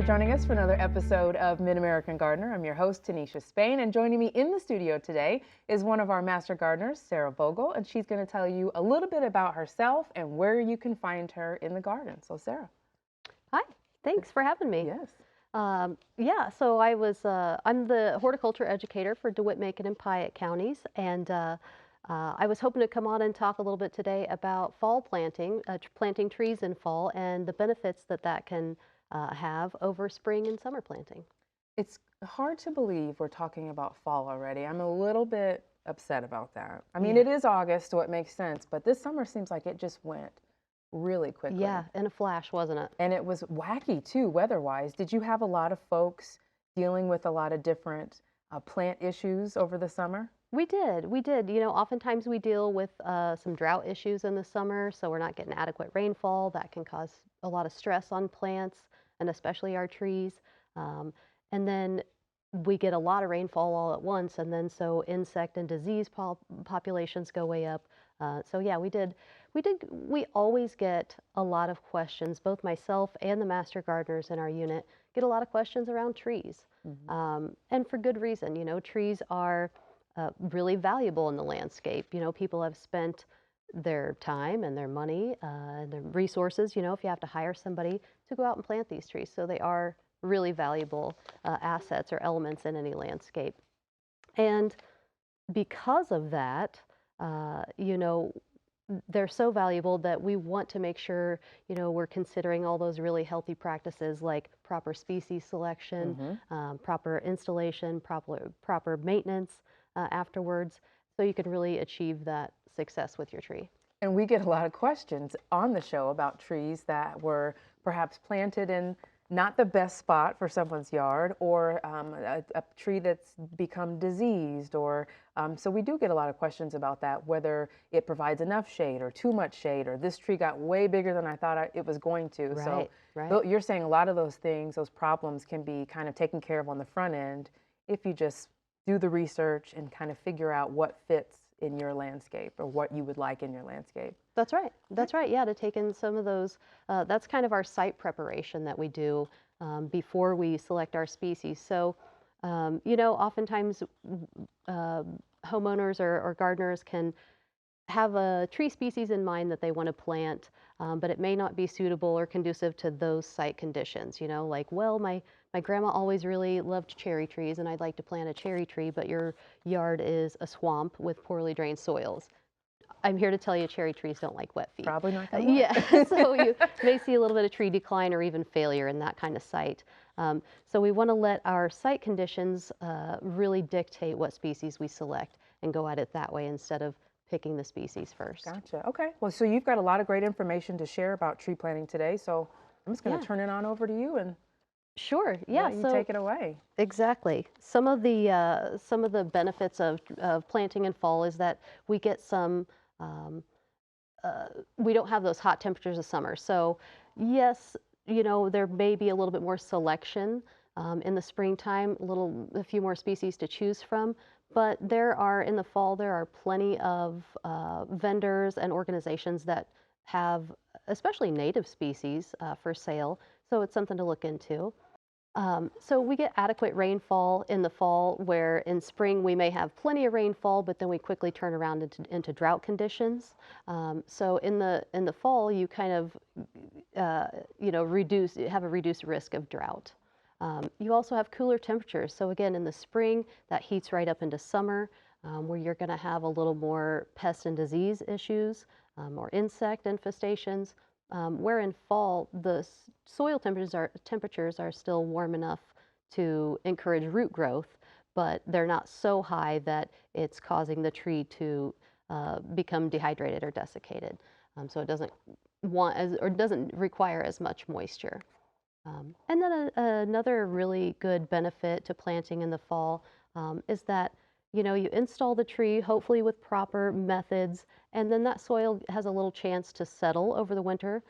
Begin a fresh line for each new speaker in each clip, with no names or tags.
for joining us for another episode of Mid-American Gardener. I'm your host, Tanisha Spain, and joining me in the studio today is one of our master gardeners, Sarah Vogel, and she's going to tell you a little bit about herself and where you can find her in the garden. So, Sarah.
Hi, thanks for having me.
Yes.
So I'm the horticulture educator for DeWitt, Macon, and Piatt counties, and I was hoping to come on and talk a little bit today about fall planting, planting trees in fall, and the benefits that that can have over spring and summer planting.
It's hard to believe we're talking about fall already. I'm a little bit upset about that. I mean,
Yeah.
it is August, so it makes sense, but this summer seems like it just went really quickly.
Yeah, in a flash, wasn't it?
And it was wacky too, weather-wise. Did you have a lot of folks dealing with a lot of different plant issues over the summer?
We did. You know, oftentimes we deal with some drought issues in the summer, so we're not getting adequate rainfall. That can cause a lot of stress on plants and especially our trees. Um, and then we get a lot of rainfall all at once, and then so insect and disease populations go way up. So yeah, we always get a lot of questions. Both myself and the master gardeners in our unit get a lot of questions around trees, and for good reason. You know, trees are really valuable in the landscape. You know, people have spent their time and their money and their resources, you know, if you have to hire somebody to go out and plant these trees. So they are really valuable assets or elements in any landscape. And because of that, you know, they're so valuable that we want to make sure, you know, we're considering all those really healthy practices like proper species selection, proper installation, proper maintenance afterwards, so you can really achieve that success with your tree.
And we get a lot of questions on the show about trees that were perhaps planted in not the best spot for someone's yard, or a tree that's become diseased, or so we do get a lot of questions about that, whether it provides enough shade or too much shade, or this tree got way bigger than I thought it was going to. So
Right.
you're saying a lot of those things, those problems can be kind of taken care of on the front end if you just do the research and kind of figure out what fits in your landscape or what you would like in your landscape.
That's right. That's right. Yeah, to take in some of those, that's kind of our site preparation that we do before we select our species. So, you know, oftentimes homeowners or gardeners can have a tree species in mind that they want to plant, but it may not be suitable or conducive to those site conditions. You know, like, well, my grandma always really loved cherry trees, and I'd like to plant a cherry tree, but your yard is a swamp with poorly drained soils. I'm here to tell you cherry trees don't like wet feet.
Probably not going to
Yeah, so you may see a little bit of tree decline or even failure in that kind of site. So we want to let our site conditions really dictate what species we select and go at it that way instead of picking the species first.
Gotcha. Okay. Well, so you've got a lot of great information to share about tree planting today. So I'm just going to
Yeah.
turn it on over to you and
Sure. Yeah.
let you take it away.
Exactly. Some of the benefits of planting in fall is that we get some. Um, we don't have those hot temperatures of summer. So, yes, you know, there may be a little bit more selection in the springtime, a few more species to choose from. But in the fall, there are plenty of vendors and organizations that have, especially native species, for sale. So it's something to look into. So we get adequate rainfall in the fall, where in spring we may have plenty of rainfall, but then we quickly turn around into drought conditions. So in the fall, you kind of you know, have a reduced risk of drought. You also have cooler temperatures. So again, in the spring, that heats right up into summer, where you're going to have a little more pest and disease issues, or insect infestations. Where in fall, the soil temperatures are still warm enough to encourage root growth, but they're not so high that it's causing the tree to become dehydrated or desiccated. So it doesn't require as much moisture. And then another really good benefit to planting in the fall is that, you know, you install the tree, hopefully with proper methods, and then that soil has a little chance to settle over the winter.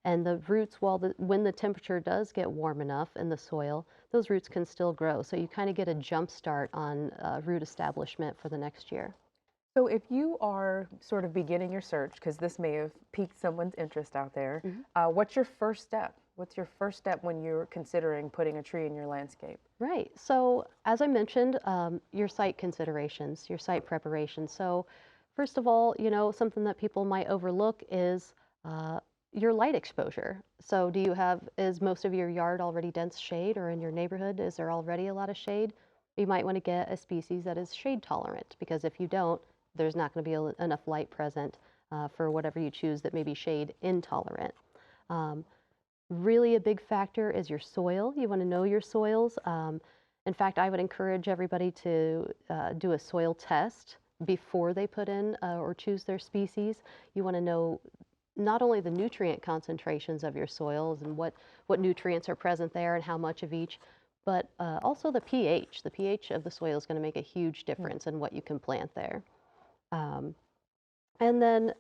And the roots, when the temperature does get warm enough in the soil, those roots can still grow. So you kind of get a jump start on root establishment for the next year.
So if you are sort of beginning your search, because this may have piqued someone's interest out there, what's your first step? What's your first step when you're considering putting a tree in your landscape?
Right. So, as I mentioned, your site considerations, your site preparation. So, first of all, something that people might overlook is uh, your light exposure. So, is most of your yard already dense shade, or in your neighborhood, is there already a lot of shade? You might want to get a species that is shade tolerant, because if you don't, there's not going to be enough light present for whatever you choose that may be shade intolerant. Um, Really a big factor is your soil. You want to know your soils. In fact, I would encourage everybody to do a soil test before they put in or choose their species. You want to know not only the nutrient concentrations of your soils and what nutrients are present there and how much of each, but also the pH. The pH of the soil is going to make a huge difference in what you can plant there. Um, and then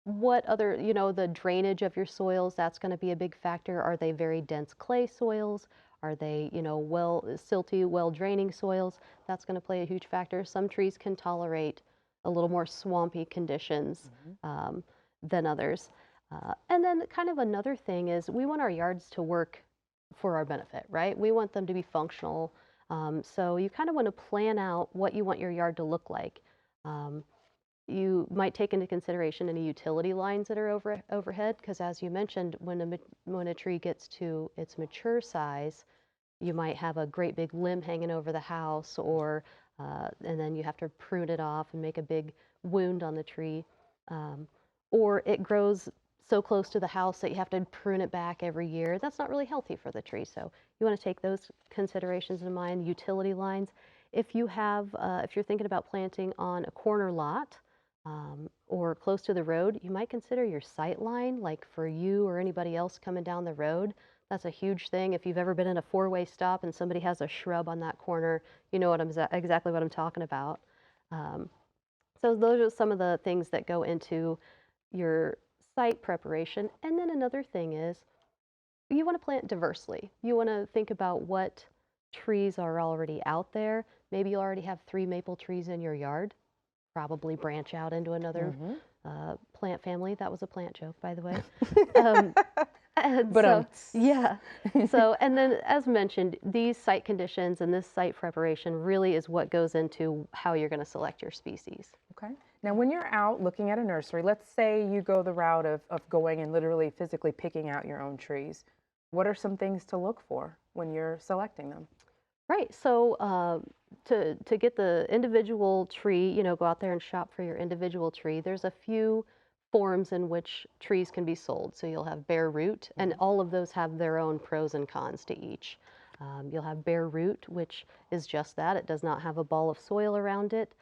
what other, the drainage of your soils, that's going to be a big factor. Are they very dense clay soils? Are they, well silty, well draining soils? That's going to play a huge factor. Some trees can tolerate a little more swampy conditions than others. And then kind of another thing is we want our yards to work for our benefit, right? We want them to be functional. So you kind of want to plan out what you want your yard to look like. Um, you might take into consideration any utility lines that are overhead, because as you mentioned, when a tree gets to its mature size, you might have a great big limb hanging over the house, or and then you have to prune it off and make a big wound on the tree, um, or it grows so close to the house that you have to prune it back every year. That's not really healthy for the tree. So you want to take those considerations in mind. Utility lines. If you're thinking about planting on a corner lot, or close to the road, you might consider your sight line, like for you or anybody else coming down the road. That's a huge thing. If you've ever been in a four-way stop and somebody has a shrub on that corner, you know exactly what I'm talking about. Um, so those are some of the things that go into your site preparation. And then another thing is you want to plant diversely. You want to think about what trees are already out there. Maybe you already have 3 maple trees in your yard. Probably branch out into another plant family. That was a plant joke, by the way. Um, and
But
so, yeah. So, and then as mentioned, these site conditions and this site preparation really is what goes into how you're going to select your species.
Okay. Now, when you're out looking at a nursery, let's say you go the route of going and literally physically picking out your own trees. What are some things to look for when you're selecting them?
Right. So to get the individual tree, go out there and shop for your individual tree. There's a few forms in which trees can be sold. So you'll have bare root, and all of those have their own pros and cons to each. You'll have bare root, which is just that. It does not have a ball of soil around it.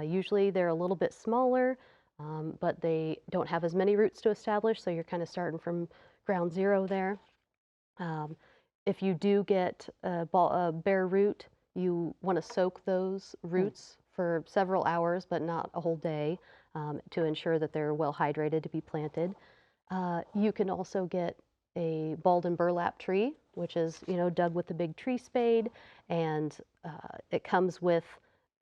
Usually they're a little bit smaller, but they don't have as many roots to establish. So you're kind of starting from ground zero there. Um, if you do get a bare root, you want to soak those roots for several hours, but not a whole day, to ensure that they're well hydrated to be planted. You can also get a balled and burlap tree, which is, dug with a big tree spade, and it comes with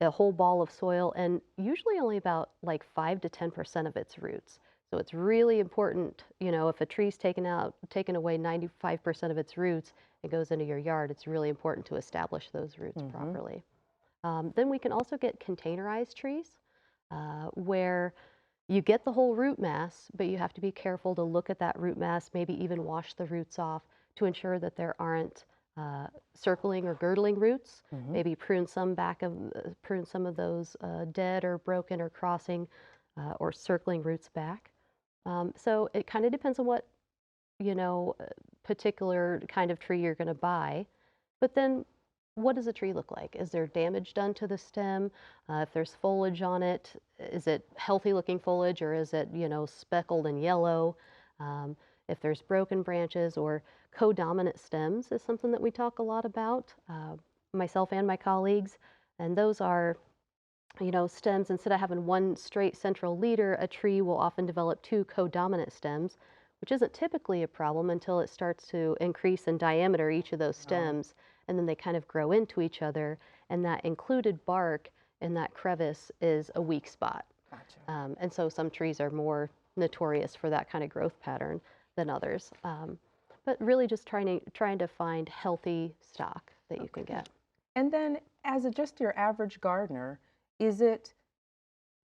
a whole ball of soil and usually only about like 5 to 10% of its roots. So it's really important, if a tree's taken away 95% of its roots, it goes into your yard, it's really important to establish those roots properly. Then we can also get containerized trees, where you get the whole root mass, but you have to be careful to look at that root mass, maybe even wash the roots off to ensure that there aren't circling or girdling roots. Maybe prune some of those dead or broken or crossing or circling roots back. So it kind of depends on what, particular kind of tree you're going to buy. But then what does a tree look like? Is there damage done to the stem? If there's foliage on it, is it healthy looking foliage, or is it, speckled and yellow? If there's broken branches or codominant stems is something that we talk a lot about, myself and my colleagues. And those are, stems, instead of having one straight central leader, a tree will often develop 2 codominant stems, which isn't typically a problem until it starts to increase in diameter, each of those stems, and then they kind of grow into each other, and that included bark in that crevice is a weak spot.
Gotcha.
And so some trees are more notorious for that kind of growth pattern than others. but really just trying to find healthy stock that you can
Okay.
get.
And then, as just your average gardener, is it?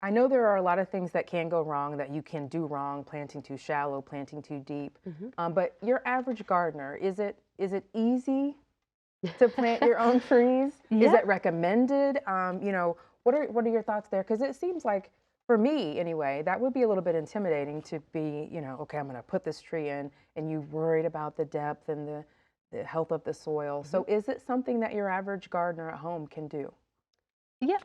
I know there are a lot of things that can go wrong that you can do wrong, planting too shallow, planting too deep.
Mhm.
But your average gardener, is it easy to plant your own trees? Is
Yeah.
it recommended? What are your thoughts there? Because it seems like, for me anyway, that would be a little bit intimidating to be, okay, I'm going to put this tree in, and you worried about the depth and the health of the soil.
Mhm.
So, is it something that your average gardener at home can do?
Yeah,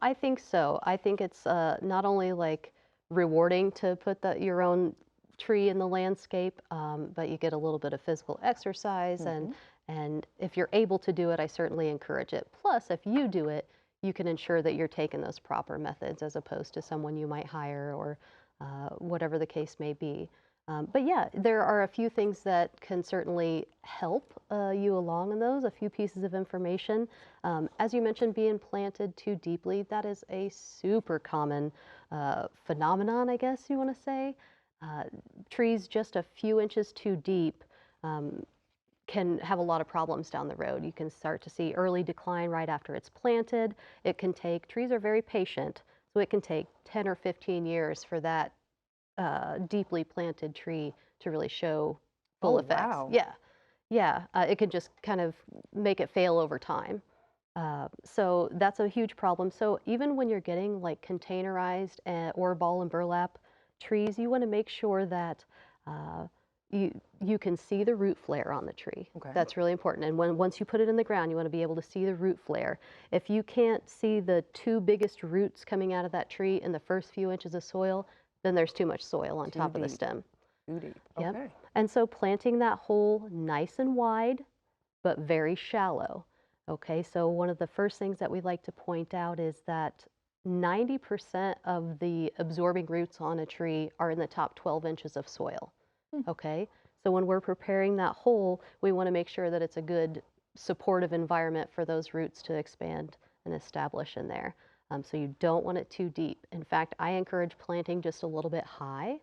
I think so. I think it's not only like rewarding to put your own tree in the landscape, but you get a little bit of physical exercise,
Hmm.
and if you're able to do it, I certainly encourage it. Plus, if you do it, you can ensure that you're taking those proper methods as opposed to someone you might hire or whatever the case may be. But yeah, there are a few things that can certainly help you along in those, a few pieces of information. As you mentioned, being planted too deeply, that is a super common phenomenon, I guess you want to say. Uh, Trees just a few inches too deep um, can have a lot of problems down the road. You can start to see early decline right after it's planted. Trees are very patient, so it can take 10 or 15 years for that deeply planted tree to really show
Oh,
full effects.
wow.
Yeah, yeah, it can just kind of make it fail over time. So that's a huge problem. So even when you're getting like containerized or ball and burlap trees, you want to make sure that uh, you can see the root flare on the tree.
Okay.
That's really important. And once you put it in the ground, you want to be able to see the root flare. If you can't see the two biggest roots coming out of that tree in the first few inches of soil, then there's too much soil on
Too
top of the
deep.
stem.
Too deep.
Yep.
Okay.
And so planting that hole nice and wide, but very shallow. Okay, so one of the first things that we like to point out is that 90% of the absorbing roots on a tree are in the top 12 inches of soil.
Hmm.
Okay, so when we're preparing that hole, we want to make sure that it's a good supportive environment for those roots to expand and establish in there. So you don't want it too deep. In fact, I encourage planting just a little bit high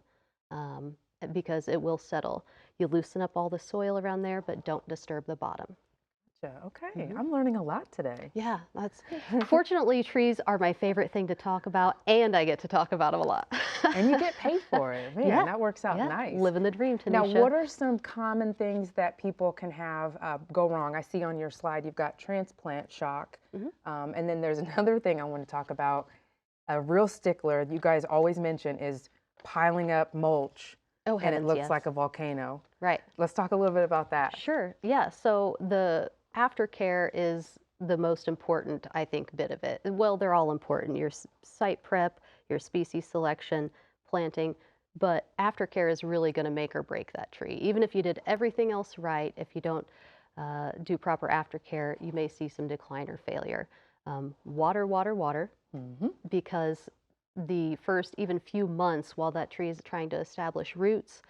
um, because it will settle. You loosen up all the soil around there, but don't disturb the bottom.
Gotcha. Okay.
Mhm.
I'm learning a lot today.
Yeah, that's fortunately, trees are my favorite thing to talk about, and I get to talk about them a lot.
And you get paid for it. Man,
Yeah,
that works out
yeah,
nice.
living the dream,
Now,
Tanisha.
what are some common things that people can have go wrong? I see on your slide you've got transplant shock.
Mhm.
And then there's another thing I want to talk about. A real stickler you guys always mention is piling up mulch
Oh,
and it
heavens,
looks like
yes.
a volcano.
Right.
Let's talk a little bit about that.
Sure. Yeah. So the aftercare is the most important, I think, bit of it. Well, they're all important. Your site prep, your species selection, planting, but aftercare is really going to make or break that tree. Even if you did everything else right, if you don't do proper aftercare, you may see some decline or failure. Water, water, water,
Hmm.
because the first even few months while that tree is trying to establish roots,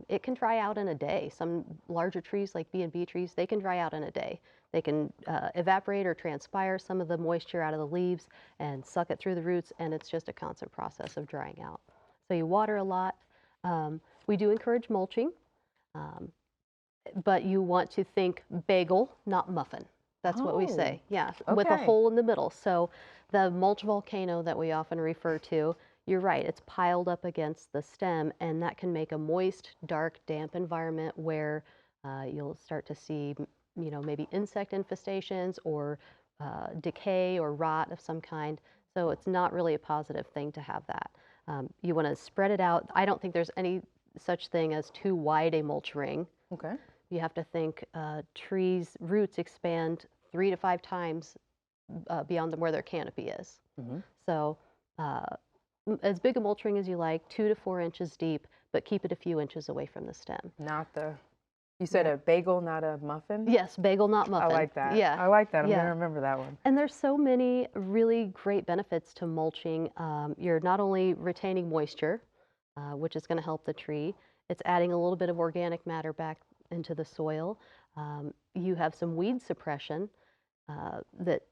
it can dry out in a day. Some larger trees like B&B trees, they can dry out in a day. They can evaporate or transpire some of the moisture out of the leaves and suck it through the roots, and it's just a constant process of drying out. So you water a lot. We do encourage mulching. Um, but you want to think bagel, not muffin. That's what we
Oh,
say. Yeah, with a
okay.
hole in the middle. So the mulch volcano that we often refer to, you're right, it's piled up against the stem, and that can make a moist, dark, damp environment where you'll start to see, maybe insect infestations or decay or rot of some kind. So it's not really a positive thing to have that. You want to spread it out. I don't think there's any such thing as too wide a mulch ring.
Okay.
You have to think trees' roots expand 3 to 5 times beyond where their canopy is.
Hmm.
So, uh, as big a mulch ring as you like, 2 to 4 inches deep, but keep it a few inches away from the stem.
Not the, you said
Yeah.
a bagel, not a muffin?
Yes, bagel, not
I
muffin.
like that.
Yeah,
I like that. I'm going to
yeah.
remember that one.
And there's so many really great benefits to mulching. You're not only retaining moisture, which is going to help the tree, it's adding a little bit of organic matter back into the soil. You have some weed suppression that,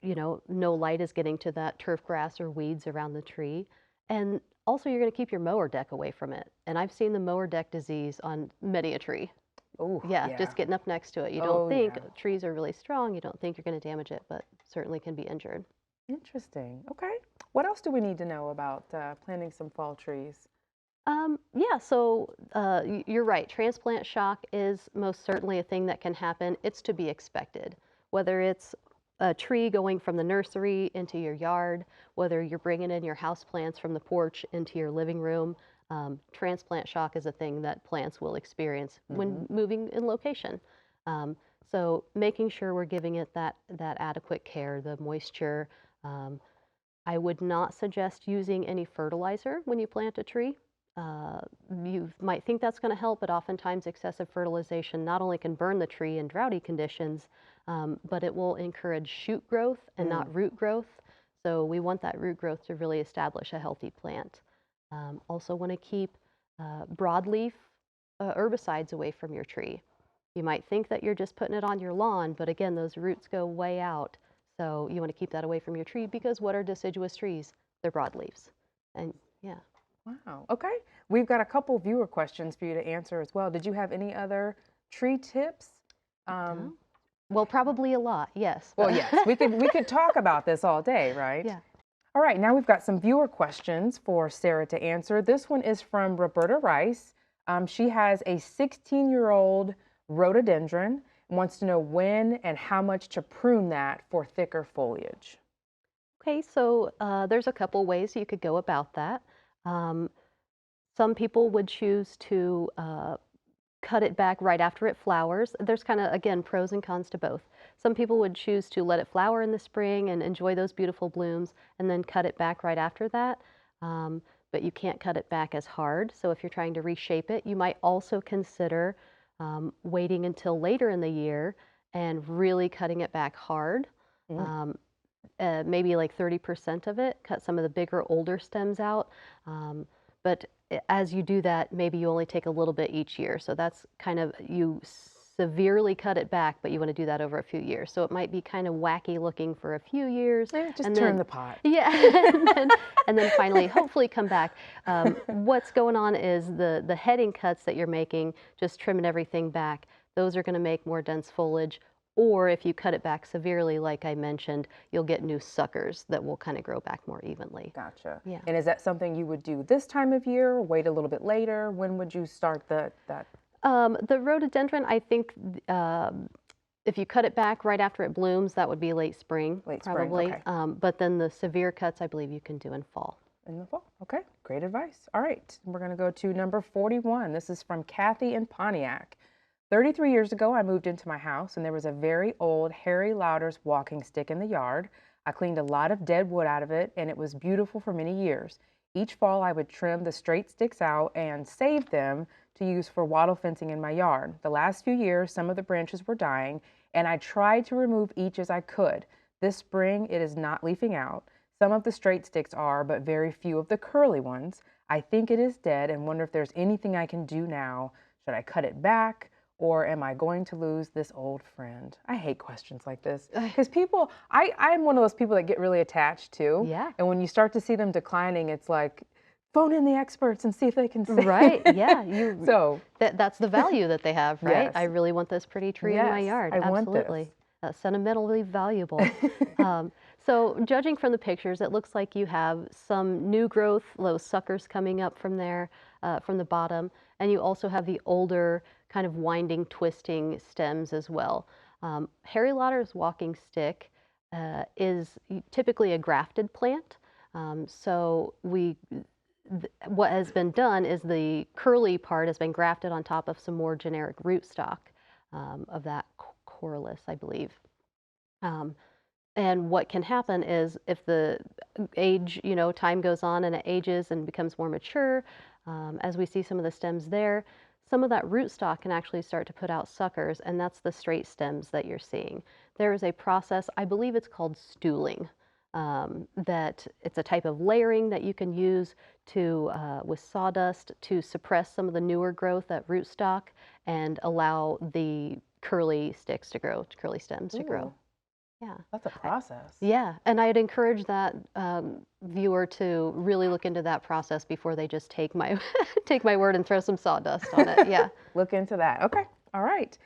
no light is getting to that turf grass or weeds around the tree. And also, you're going to keep your mower deck away from it. And I've seen the mower deck disease on many a tree.
Oh,
Yeah,
yeah.
just getting up next to it. You don't
Oh,
think
yeah.
trees are really strong. You don't think you're going to damage it, but certainly can be injured.
Interesting. Okay. What else do we need to know about planting some fall trees?
Yeah, so you're right. Transplant shock is most certainly a thing that can happen. It's to be expected. Whether it's a tree going from the nursery into your yard, whether you're bringing in your house plants from the porch into your living room, transplant shock is a thing that plants will experience when moving in location. Um, so making sure we're giving it that adequate care, the moisture. Um, I would not suggest using any fertilizer when you plant a tree. Uh, you might think that's going to help, but oftentimes excessive fertilization not only can burn the tree in droughty conditions, but it will encourage shoot growth and
Mm.
not root growth. So we want that root growth to really establish a healthy plant. Also want to keep broadleaf herbicides away from your tree. You might think that you're just putting it on your lawn, but again, those roots go way out. So you want to keep that away from your tree because what are deciduous trees? They're broadleaves. And yeah.
Wow. Okay. We've got a couple viewer questions for you to answer as well. Did you have any other tree tips? Um,
Oh. Well, probably a lot, yes.
well, yes, we could talk about this all day, right?
Yeah.
All right, now we've got some viewer questions for Sarah to answer. This one is from Roberta Rice. She has a 16-year-old rhododendron and wants to know when and how much to prune that for thicker foliage.
Okay, so there's a couple ways you could go about that. Um, some people would choose to cut it back right after it flowers. There's kind of, again, pros and cons to both. Some people would choose to let it flower in the spring and enjoy those beautiful blooms and then cut it back right after that. Um, but you can't cut it back as hard. So if you're trying to reshape it, you might also consider waiting until later in the year and really cutting it back hard.
Mm.
Um, Maybe like 30% of it, cut some of the bigger, older stems out. But as you do that, maybe you only take a little bit each year. So that's kind of, you severely cut it back, but you want to do that over a few years. So it might be kind of wacky looking for a few years.
Just
and
turn
then,
the pot.
yeah, and then finally, hopefully come back. What's going on is the heading cuts that you're making, just trimming everything back, those are going to make more dense foliage. Or if you cut it back severely, like I mentioned, you'll get new suckers that will kind of grow back more evenly.
Gotcha.
Yeah.
And is that something you would do this time of year or wait a little bit later? When would you start that?
The rhododendron, I think if you cut it back right after it blooms, that would be late spring,
Late spring,
probably.
okay.
But then the severe cuts, I believe you can do in fall.
In the fall. Okay, great advice. All right, we're going to go to number 41. This is from Kathy in Pontiac. 33 years ago, I moved into my house and there was a very old Harry Lauder's walking stick in the yard. I cleaned a lot of dead wood out of it and it was beautiful for many years. Each fall, I would trim the straight sticks out and save them to use for wattle fencing in my yard. The last few years, some of the branches were dying and I tried to remove each as I could. This spring, it is not leafing out. Some of the straight sticks are, but very few of the curly ones. I think it is dead and wonder if there's anything I can do now. Should I cut it back? Or am I going to lose this old friend? I hate questions like this because people, I'm one of those people that get really attached to.
Yeah.
And when you start to see them declining, it's like, phone in the experts and see if they can save.
Right, yeah.
So
that's the value that they have, right?
Yes.
I really want this pretty tree in my
Yes,
yard.
I want
Absolutely.
this.
Sentimentally valuable. So judging from the pictures, it looks like you have some new growth, those suckers coming up from there, from the bottom, and you also have the older kind of winding, twisting stems as well. Harry Lauder's walking stick is typically a grafted plant. So what has been done is the curly part has been grafted on top of some more generic rootstock of that corylus, I believe. And what can happen is if the age, time goes on and it ages and becomes more mature, as we see some of the stems there, some of that rootstock can actually start to put out suckers, and that's the straight stems that you're seeing. There is a process, I believe it's called stooling, that it's a type of layering that you can use to, with sawdust to suppress some of the newer growth at rootstock and allow the curly sticks to grow, curly stems to grow.
Ooh,
Yeah.
that's a process.
Yeah, and I'd encourage that viewer to really look into that process before they just take my take my word and throw some sawdust on it. Yeah.
Look into that. Okay. All right.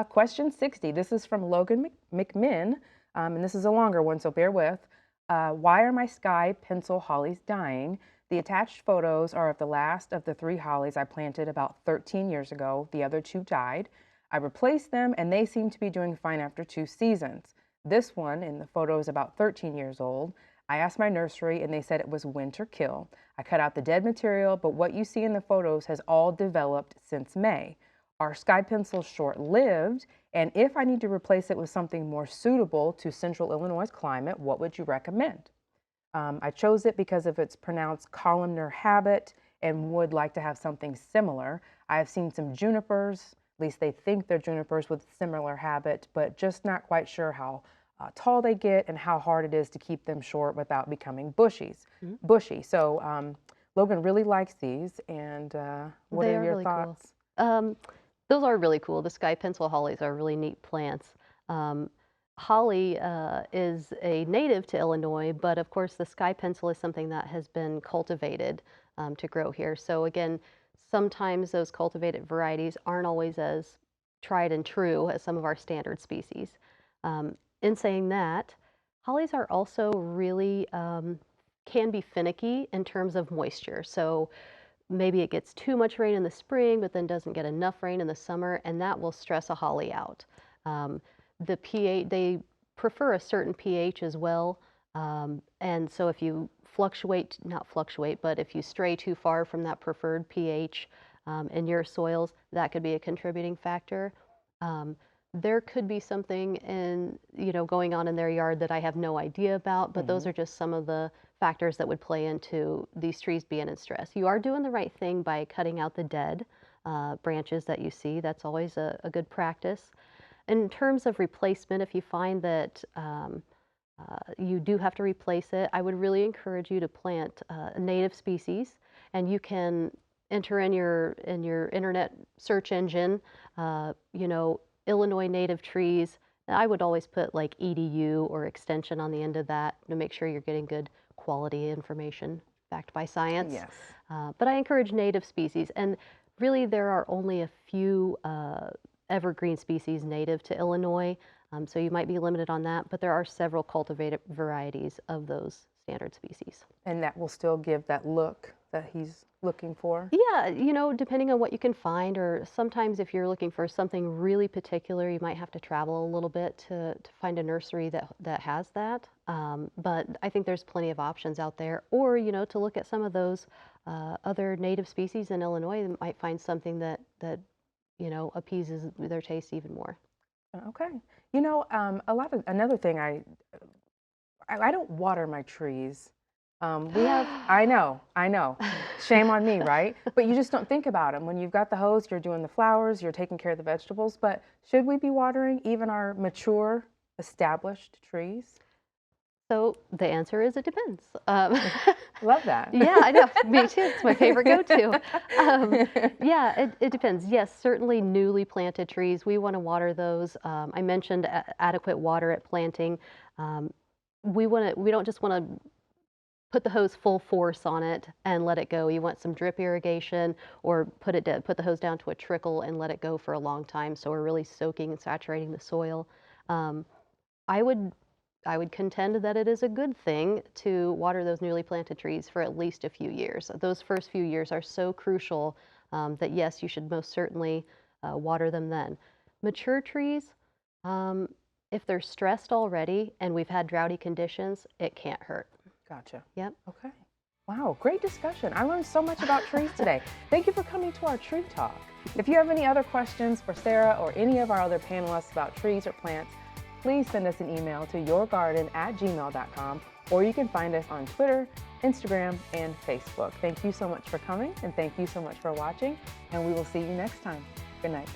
Question 60. This is from Logan McMinn, and this is a longer one, so bear with. Why are my sky pencil hollies dying? The attached photos are of the last of the 3 hollies I planted about 13 years ago. The other 2 died. I replaced them, and they seem to be doing fine after 2 seasons. This one in the photo is about 13 years old. I asked my nursery, and they said it was winter kill. I cut out the dead material, but what you see in the photos has all developed since May. Are sky pencils short-lived? And if I need to replace it with something more suitable to Central Illinois' climate, what would you recommend? I chose it because of its pronounced columnar habit and would like to have something similar. I have seen some junipers, at least they think they're junipers with similar habit, but just not quite sure how tall they get and how hard it is to keep them short without becoming bushy. So Logan really likes these, and what
They
are
are
your
really
thoughts?
cool. Those are really cool. The sky pencil hollies are really neat plants. Holly is a native to Illinois, but of course the sky pencil is something that has been cultivated to grow here. So again, sometimes those cultivated varieties aren't always as tried and true as some of our standard species. In saying that, hollies are also really can be finicky in terms of moisture. So maybe it gets too much rain in the spring, but then doesn't get enough rain in the summer, and that will stress a holly out. The pH, they prefer a certain pH as well. And so if you not fluctuate, but if you stray too far from that preferred pH in your soils, that could be a contributing factor. There could be something going on in their yard that I have no idea about, but those are just some of the factors that would play into these trees being in stress. You are doing the right thing by cutting out the dead branches that you see. That's always a good practice. In terms of replacement, if you find that you do have to replace it, I would really encourage you to plant a native species, and you can enter in your internet search engine, Illinois native trees. I would always put like EDU or extension on the end of that to make sure you're getting good quality information backed by science.
Yes.
But I encourage native species, and really there are only a few evergreen species native to Illinois, so you might be limited on that, but there are several cultivated varieties of those standard species.
And that will still give that look that he's looking for?
Yeah, depending on what you can find, or sometimes if you're looking for something really particular, you might have to travel a little bit to find a nursery that has that. But I think there's plenty of options out there, or, to look at some of those other native species in Illinois, you might find something that appeases their taste even more.
Okay. Another thing, I don't water my trees. I know, shame on me, right? But you just don't think about them. When you've got the hose, you're doing the flowers, you're taking care of the vegetables, but should we be watering even our mature, established trees?
So the answer is it depends.
Love that.
Yeah, I know. Me too. It's my favorite go-to. Yeah, it depends. Yes, certainly newly planted trees, we want to water those. I mentioned adequate water at planting. We don't just want to put the hose full force on it and let it go. You want some drip irrigation, or put the hose down to a trickle and let it go for a long time, so we're really soaking and saturating the soil. I would contend that it is a good thing to water those newly planted trees for at least a few years. Those first few years are so crucial that yes, you should most certainly water them then. Mature trees, if they're stressed already and we've had droughty conditions, it can't hurt.
Gotcha.
Yep.
Okay. Wow, great discussion. I learned so much about trees today. Thank you for coming to our tree talk. If you have any other questions for Sarah or any of our other panelists about trees or plants, please send us an email to yourgarden@gmail.com, or you can find us on Twitter, Instagram, and Facebook. Thank you so much for coming, and thank you so much for watching, and we will see you next time. Good night.